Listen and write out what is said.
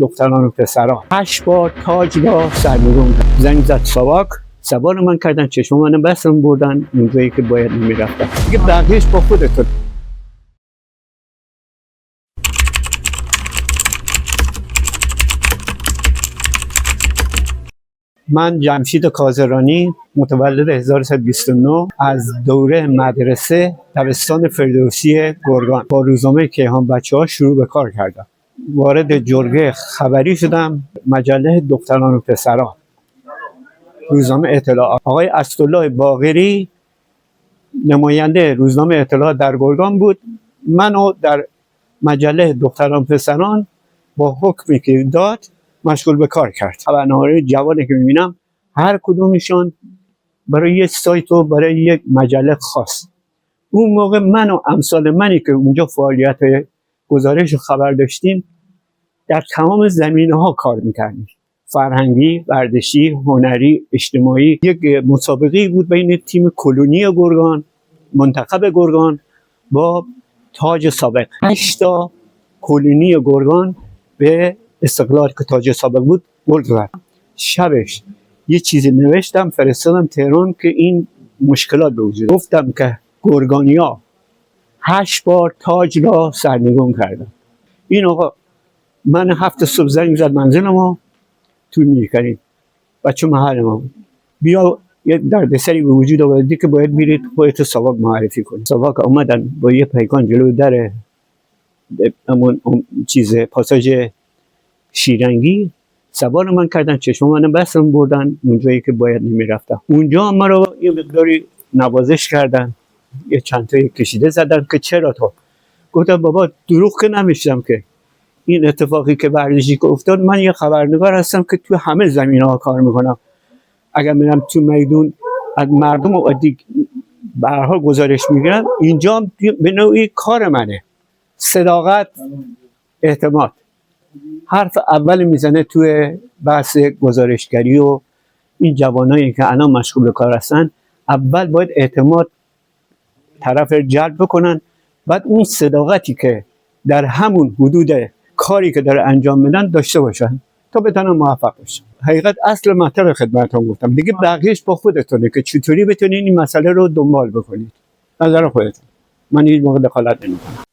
دختران و پسران 8 بار تاج را سرنگون کرد. زنگ زد سوار من کردن، چشم من بستم بردن اونجایی که باید نمیرفتم. دیگه بقیهش با خودتون. من جمشید کازرانی، متولد 1129، از دوره مدرسه دبستان فردوسی گرگان با روزنامه کیهان بچه‌ها شروع به کار کردم. وارد جرگه خبری شدم، مجله دختران و پسران، روزنامه اطلاعات. آقای اسدالله باقری نماینده روزنامه اطلاعات در گرگان بود. منو در مجله دختران و پسران با حکمی که داد مشغول به کار کرد. خبرنگارای جوانی که میبینم هر کدومشون برای یک سایت و برای یک مجله خاص. اون موقع من و امثال منی که اونجا فعالیت گزارش و خبر داشتیم در تمام زمینه‌ها کار میکردیم. فرهنگی، ورزشی، هنری، اجتماعی. یک مسابقه بود بین تیم کلونی گرگان، منتخب گرگان با تاج سابق. 8 تا کلونی گرگان به استقلال که تاج سابق بود گل زد. شبش یه چیزی نوشتم فرستادم تهران که این مشکلات به وجود. گفتم که گرگانیا 8 بار تاج را سرنگون کردن. این آقا من 7 صبح زنگ زد منزل ما تو میرکریم، بچه محل ما بیا یه دردسری به وجود آوردی که باید میرید خودت ساواک معرفی کنی. ساواک اومدن با یه پیکان جلو در همون پاساژ شیرنگی سوار من کردن، چشم من بستم بردن اونجایی که باید نمیرفتم. اونجا ما رو یه مقداری نوازش کردن، یه چند تایی کشیده زدن که چرا تو. گفتم بابا دروغ که نمیشتم که این اتفاقی که ورزشی که افتاد، من یه خبرنگار هستم که تو همه زمینه‌ها کار میکنم. اگر میرم تو میدون از مردم عادی به هر حال گزارش میگیرم، اینجا به نوعی کار منه. صداقت، اعتماد حرف اول میزنه توی بحث گزارشگری و این جوانایی که الان مشغول به کار هستن. اول باید اعتماد طرف جلب بکنن، بعد اون صداقتی که در همون حدود کاری که داره انجام میدن داشته باشن تا بتونن موفق باشن. حقیقت اصل مطلب خدمتتون گفتم. دیگه بقیهش با خودتونه که چطوری بتونین این مسئله رو دنبال بکنید. نظر خودتون. من هیچ موقع دخالت نمیکنم.